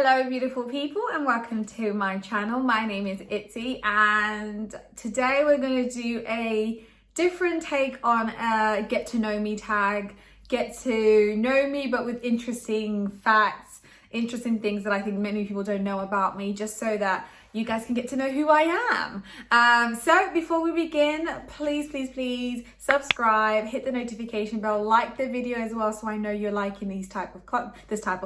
Hello beautiful people and welcome to my channel. My name is Itse and today we're going to do a different take on a get to know me tag. Get to know me but with interesting facts, interesting things that I think many people don't know about me, just so that you guys can get to know who I am. So before we begin, please subscribe, hit the notification bell, like the video as well so I know you're liking this type of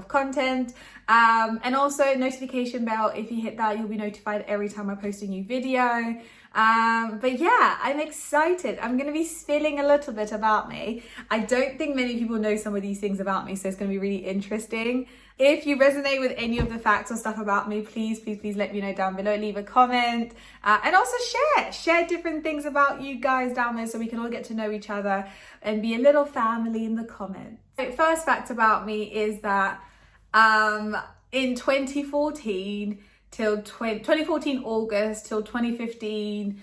content. And also notification bell, if you hit that you'll be notified every time I post a new video. But yeah, I'm excited. I'm going to be spilling a little bit about me. I don't think many people know some of these things about me, so it's going to be really interesting. If you resonate with any of the facts or stuff about me, please let me know down below. Leave a comment and also share different things about you guys down there so we can all get to know each other and be a little family in the comments. So first fact about me is that in 2014 August till 2015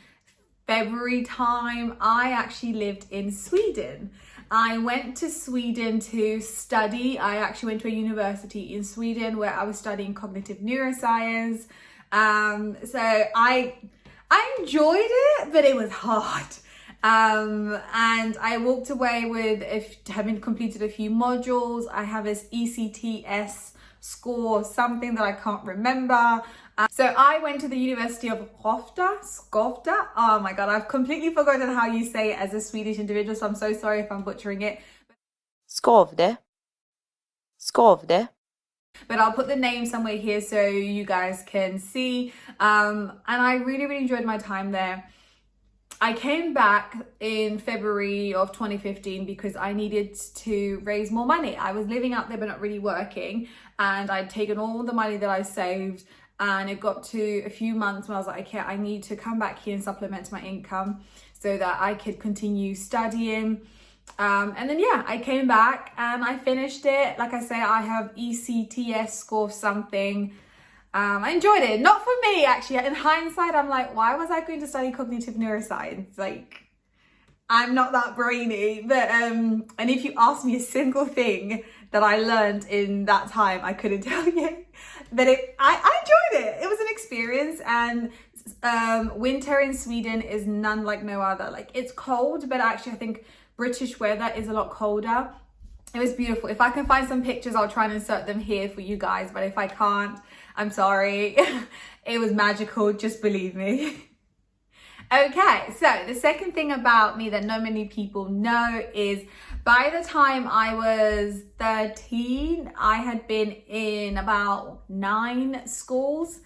February time, I actually lived in Sweden. I went to Sweden to study. I actually went to a university in Sweden where I was studying cognitive neuroscience. So I enjoyed it, but it was hard. And I walked away with having completed a few modules. I have this ECTS score, something that I can't remember. So I went to the University of Skövde. Oh my God, I've completely forgotten how you say it as a Swedish individual, so I'm so sorry if I'm butchering it. Skövde. But I'll put the name somewhere here so you guys can see. And I really enjoyed my time there. I came back in February of 2015 because I needed to raise more money. I was living out there but not really working, and I'd taken all the money that I saved, and it got to a few months when I was like, okay, I need to come back here and supplement my income so that I could continue studying. And then yeah, I came back and I finished it. Like I say, I have ECTS score something. I enjoyed it. Not for me, actually. In hindsight, I'm like, why was I going to study cognitive neuroscience? Like, I'm not that brainy. But and if you ask me a single thing that I learned in that time, I couldn't tell you. But I enjoyed it. It was an experience, and winter in Sweden is none like no other. Like, it's cold, but actually I think British weather is a lot colder. It was beautiful. If I can find some pictures, I'll try and insert them here for you guys. But if I can't, I'm sorry. It was magical, just believe me. Okay, so the second thing about me that not many people know is by the time I was 13, I had been in about 9 schools.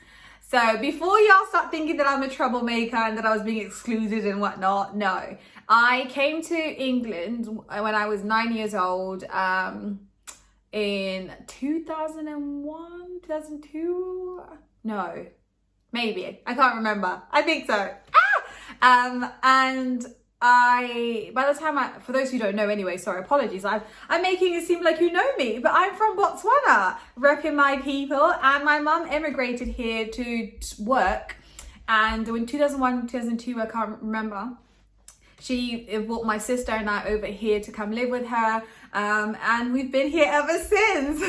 So before y'all start thinking that I'm a troublemaker and that I was being excluded and whatnot, no. I came to England when I was 9 years old in 2001, 2002? No, maybe. I can't remember. I think so. And by the time for those who don't know anyway, sorry, apologies. I'm making it seem like you know me, but I'm from Botswana, repping my people, and my mum emigrated here to work. And in 2001, 2002, I can't remember, she brought my sister and I over here to come live with her, and we've been here ever since.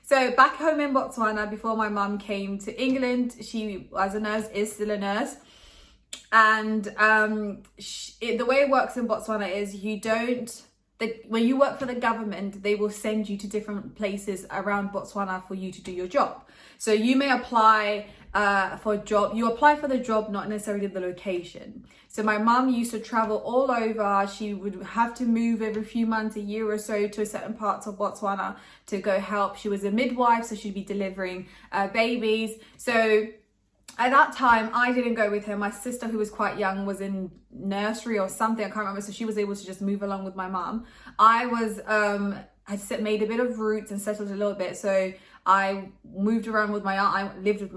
So back home in Botswana, before my mum came to England, she was a nurse, is still a nurse. And the way it works in Botswana is when you work for the government, they will send you to different places around Botswana for you to do your job. So you may apply for a job. You apply for the job, not necessarily the location. So my mum used to travel all over. She would have to move every few months, a year or so, to certain parts of Botswana to go help. She was a midwife, so she'd be delivering babies. So at that time, I didn't go with her. My sister, who was quite young, was in nursery or something. I can't remember. So she was able to just move along with my mum. I was, I made a bit of roots and settled a little bit. So I moved around with my aunt. I lived with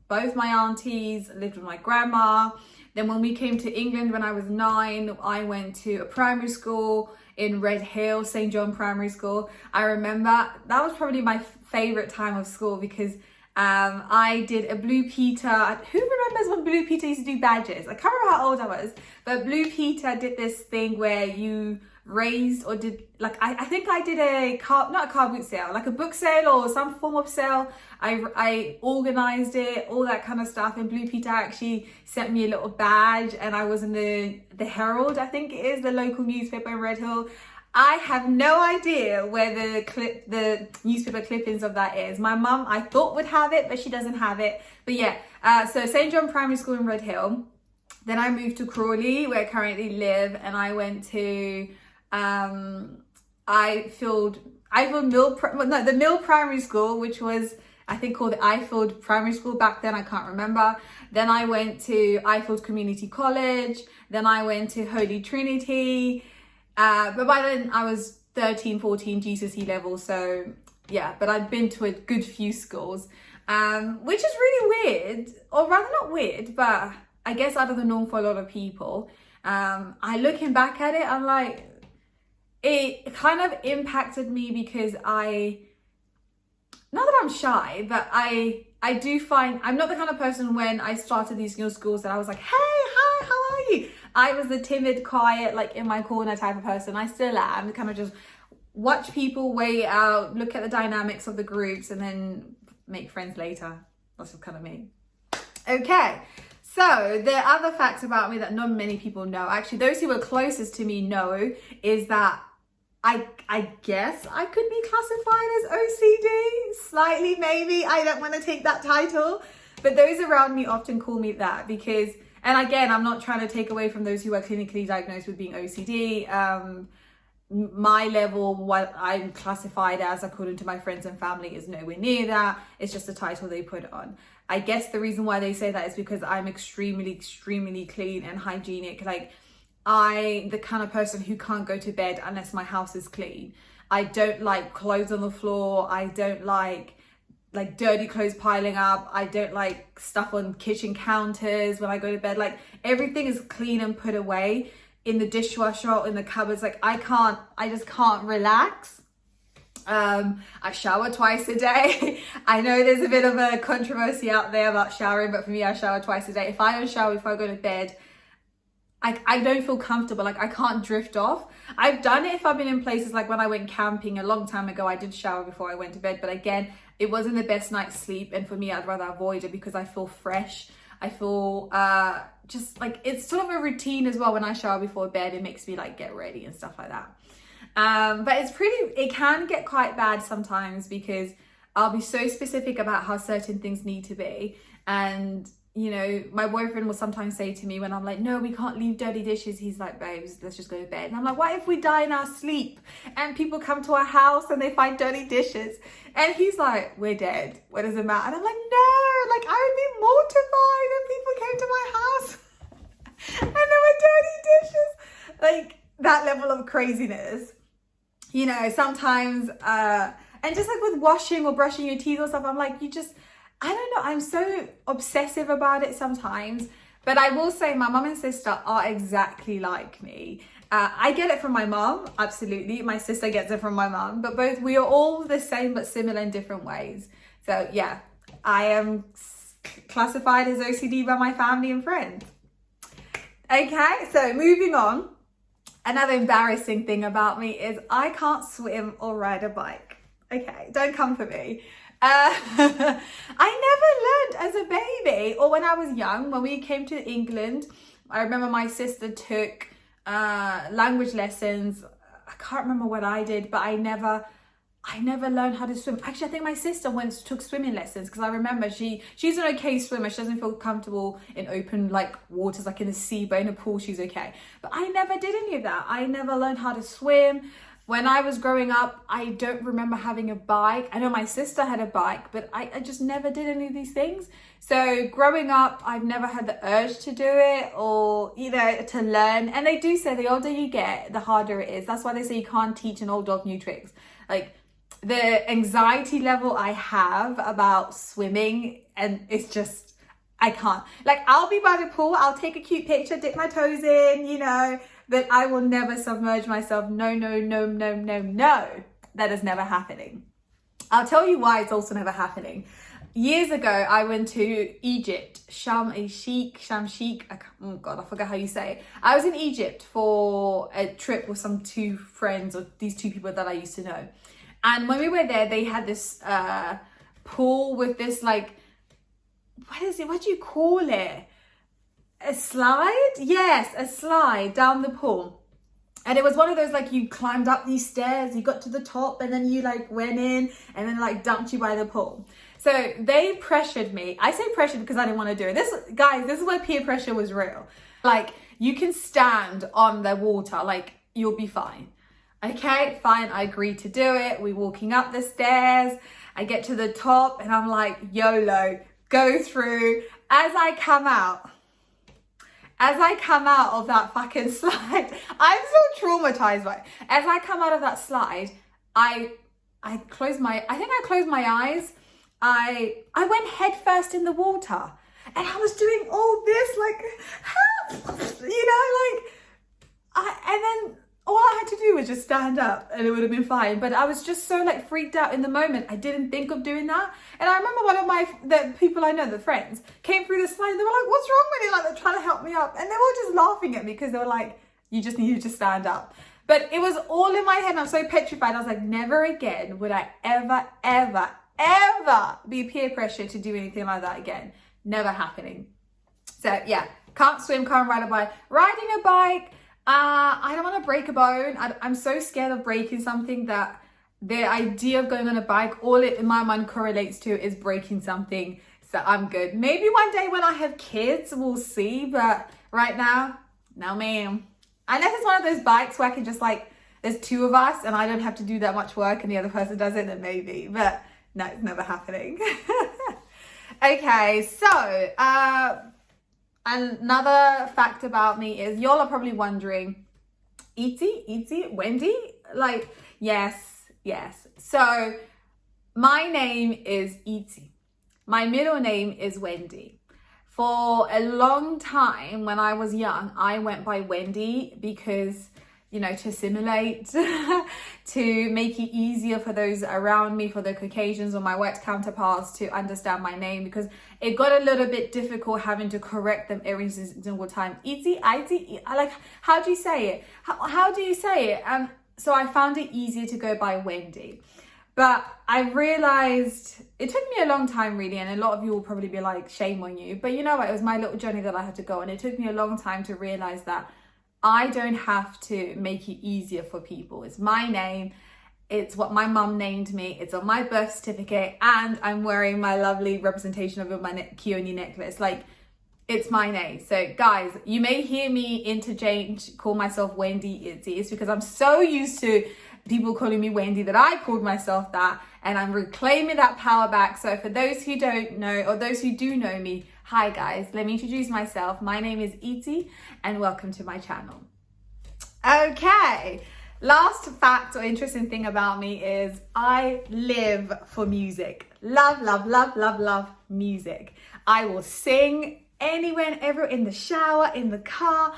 both my aunties, lived with my grandma. Then when we came to England when I was 9, I went to a primary school in Red Hill, St. John Primary School. I remember that was probably my favorite time of school because I did a Blue Peter. Who remembers when Blue Peter used to do badges. I can't remember how old I was, but Blue Peter did this thing where you raised or did like I think I did not a car boot sale, like a book sale or some form of sale. I organized it, all that kind of stuff, and Blue Peter actually sent me a little badge, and I was in the Herald, I think it is, the local newspaper in Red Hill. I have no idea where the newspaper clippings of that is. My mum, I thought, would have it, but she doesn't have it. But yeah, so St. John Primary School in Red Hill. Then I moved to Crawley, where I currently live, and I went to the Mill Primary School, which was, I think, called the Ifield Primary School back then. I can't remember. Then I went to Ifield Community College. Then I went to Holy Trinity. But by then I was 13, 14, GCSE level. So yeah, but I'd been to a good few schools, which is really weird, or rather not weird, but I guess out of the norm for a lot of people. Looking back at it, I'm like, it kind of impacted me because not that I'm shy, but I do find I'm not the kind of person when I started these new schools that I was like, hey, hi, how are you? I was the timid, quiet, like in my corner type of person. I still am. Kind of just watch people, wait out, look at the dynamics of the groups, and then make friends later. That's just kind of me. Okay, so the other facts about me that not many people know, actually those who were closest to me know, is that I guess I could be classified as OCD, slightly maybe. I don't want to take that title, but those around me often call me that because, and again, I'm not trying to take away from those who are clinically diagnosed with being OCD. My level, what I'm classified as according to my friends and family, is nowhere near that. It's just a title they put on. I guess the reason why they say that is because I'm extremely clean and hygienic. Like, the kind of person who can't go to bed unless my house is clean. I don't like clothes on the floor. I don't like dirty clothes piling up. I don't like stuff on kitchen counters when I go to bed. Like, everything is clean and put away in the dishwasher or in the cupboards. Like, I just can't relax. I shower twice a day. I know there's a bit of a controversy out there about showering, but for me, I shower twice a day. If I don't shower before I go to bed, I don't feel comfortable. Like, I can't drift off. I've done it if I've been in places like when I went camping a long time ago. I did shower before I went to bed, but again, it wasn't the best night's sleep, and for me, I'd rather avoid it because I feel fresh. I feel just like, it's sort of a routine as well. When I shower before bed, it makes me like get ready and stuff like that. But it can get quite bad sometimes because I'll be so specific about how certain things need to be, and you know, my boyfriend will sometimes say to me when I'm like, no, we can't leave dirty dishes. He's like, babes, let's just go to bed. And I'm like, what if we die in our sleep and people come to our house and they find dirty dishes? And he's like, we're dead. What does it matter? And I'm like, no, like, I would be mortified if people came to my house and there were dirty dishes. Like, that level of craziness, you know, sometimes, and just like with washing or brushing your teeth or stuff, I'm like, I don't know, I'm so obsessive about it sometimes. But I will say my mum and sister are exactly like me. I get it from my mum, absolutely. My sister gets it from my mum, but we are all the same but similar in different ways. So yeah, I am classified as OCD by my family and friends. Okay, so moving on. Another embarrassing thing about me is I can't swim or ride a bike. Okay, don't come for me. I never learned as a baby or when I was young. When we came to England, I remember my sister took language lessons. I can't remember what I did, but I never learned how to swim. Actually, I think my sister took swimming lessons because I remember she's an okay swimmer. She doesn't feel comfortable in open like waters, like in the sea, but in a pool she's okay. But I never did any of that. I never learned how to swim. When I was growing up, I don't remember having a bike. I know my sister had a bike, but I just never did any of these things. So growing up, I've never had the urge to do it or, you know, to learn. And they do say the older you get, the harder it is. That's why they say you can't teach an old dog new tricks. Like, the anxiety level I have about swimming, and it's just, I can't. Like, I'll be by the pool, I'll take a cute picture, dip my toes in, you know, but I will never submerge myself. No. That is never happening. I'll tell you why it's also never happening. years ago, I went to Egypt, Shamshik. Oh God, I forgot how you say it. I was in Egypt for a trip with some two friends, or these two people that I used to know. And when we were there, they had this pool with this like, what do you call it? A slide? Yes, a slide down the pool. And it was one of those, like, you climbed up these stairs, you got to the top, and then you like went in and then like dumped you by the pool. So they pressured me. I say pressured because I didn't want to do it. This is where peer pressure was real. Like, you can stand on the water, like you'll be fine. Okay, fine, I agreed to do it. We're walking up the stairs. I get to the top and I'm like, YOLO, go through. As I come out of that fucking slide, I'm so traumatized by it. As I come out of that slide, I closed my eyes. I went head first in the water, and I was doing all this like, help, and then all I had to do was just stand up and it would have been fine. But I was just so like freaked out in the moment. I didn't think of doing that. And I remember one of the people I know, the friends, came through the slide and they were like, what's wrong with you? Like, they're trying to help me up. And they were just laughing at me because they were like, you just needed to stand up. But it was all in my head. And I'm so petrified. I was like, never again would I ever, ever, ever be peer pressured to do anything like that again. Never happening. So yeah, can't swim, can't ride a bike. Riding a bike, I don't want to break a bone. I'm so scared of breaking something that the idea of going on a bike, all it in my mind correlates to is breaking something. So I'm good. Maybe one day when I have kids, we'll see. But right now, no ma'am. Unless it's one of those bikes where I can just like, there's two of us and I don't have to do that much work and the other person does it, then maybe. But no, it's never happening. Okay, so another fact about me is, y'all are probably wondering, Itse, Wendy? Like, yes. So my name is Itse. My middle name is Wendy. For a long time when I was young, I went by Wendy because, to assimilate, to make it easier for those around me, for the Caucasians or my white counterparts to understand my name, because it got a little bit difficult having to correct them every single time. Itse, like, how do you say it? How do you say it? And so I found it easier to go by Wendy. But I realized it took me a long time, really, and a lot of you will probably be like, shame on you. But you know what? It was my little journey that I had to go on. It took me a long time to realize that I don't have to make it easier for people. It's my name. It's what my mum named me. It's on my birth certificate. And I'm wearing my lovely representation of my Kioni necklace. Like, it's my name. So guys, you may hear me interchange, call myself Wendy Itse. It's because I'm so used to people calling me Wendy that I called myself that. And I'm reclaiming that power back. So for those who don't know, or those who do know me, hi guys, let me introduce myself. My name is Itse and welcome to my channel. Okay, last fact or interesting thing about me is I live for music. Love music. I will sing anywhere and everywhere, in the shower, in the car,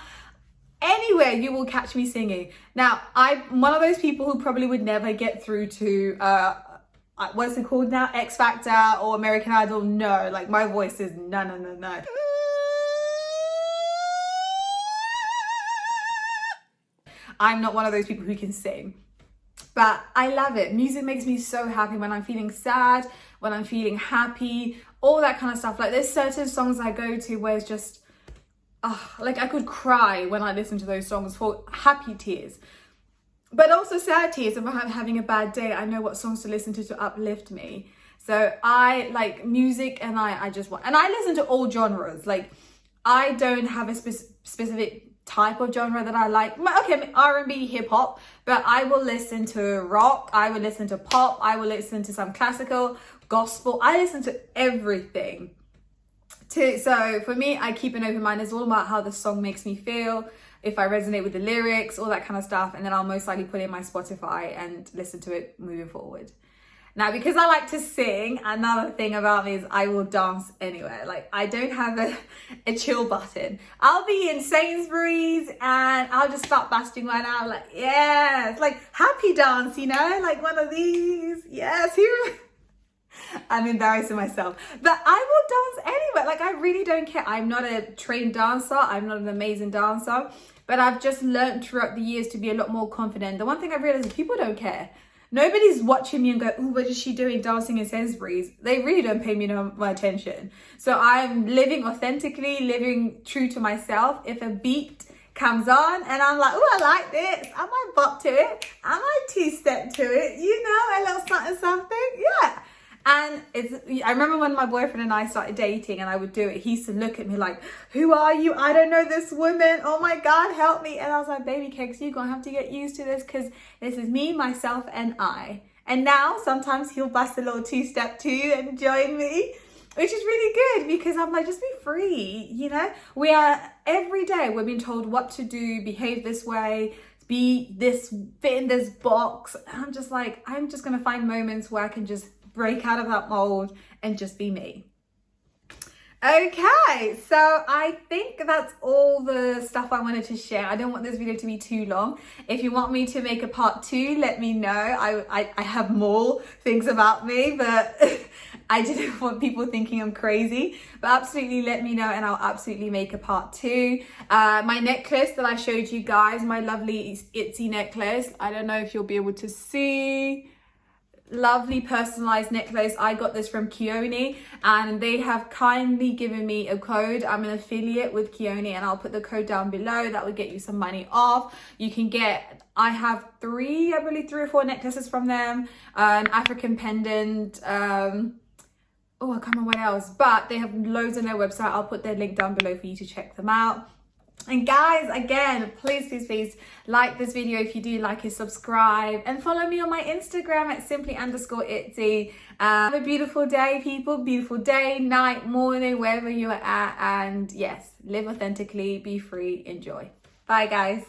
anywhere you will catch me singing. Now, I'm one of those people who probably would never get through to what's it called now? X Factor or American Idol? No, like my voice is no. I'm not one of those people who can sing, but I love it. Music makes me so happy when I'm feeling sad, when I'm feeling happy, all that kind of stuff. Like, there's certain songs I go to where it's just, like I could cry when I listen to those songs for happy tears. But also sad tears. If I'm having a bad day, I know what songs to listen to uplift me. So I like music, and I just want, and I listen to all genres. Like, I don't have a specific type of genre that I like. Okay, R&B, hip hop, but I will listen to rock, I will listen to pop, I will listen to some classical, gospel. I listen to everything. So for me, I keep an open mind. It's all about how the song makes me feel, if I resonate with the lyrics, all that kind of stuff, and then I'll most likely put it in my Spotify and listen to it moving forward. Now, because I like to sing, another thing about me is I will dance anywhere. Like, I don't have a chill button. I'll be in Sainsbury's and I'll just start busting one out, like, yes, like happy dance, like one of these. Yes, I'm embarrassing myself. But I will dance anywhere. Like, I really don't care. I'm not a trained dancer. I'm not an amazing dancer. But I've just learned throughout the years to be a lot more confident. The one thing I've realized is people don't care. Nobody's watching me and go, oh, what is she doing dancing in Sainsbury's? They really don't pay me my attention. So I'm living authentically, living true to myself. If a beat comes on and I'm like, oh, I like this. I might bop to it. I might two-step to it. You know, a little something, something. Yeah. And I remember when my boyfriend and I started dating and I would do it, he used to look at me like, who are you? I don't know this woman. Oh my God, help me. And I was like, baby cakes, you're going to have to get used to this because this is me, myself, and I. And now sometimes he'll bust a little two-step too and join me, which is really good because I'm like, just be free, you know? We are, every day we're being told what to do, behave this way, be this, fit in this box. And I'm just like, I'm just going to find moments where I can just break out of that mold and just be me. Okay, so I think that's all the stuff I wanted to share. I don't want this video to be too long. If you want me to make a part 2, let me know. I have more things about me, but I didn't want people thinking I'm crazy. But absolutely let me know and I'll absolutely make a part 2. My necklace that I showed you guys, my lovely Itse necklace. I don't know if you'll be able to see. Lovely personalized necklace. I got this from Keone and they have kindly given me a code. I'm an affiliate with Keone and I'll put the code down below. That would get you some money off. You can get, I have I believe 3 or 4 necklaces from them, an African pendant, oh, I can't remember what else, but they have loads on their website. I'll put their link down below for you to check them out. And guys, again, please like this video if you do like it, subscribe and follow me on my Instagram at simply_itse. Have a beautiful day, people. Beautiful day, night, morning, wherever you are at. And yes, live authentically, be free, enjoy. Bye, guys.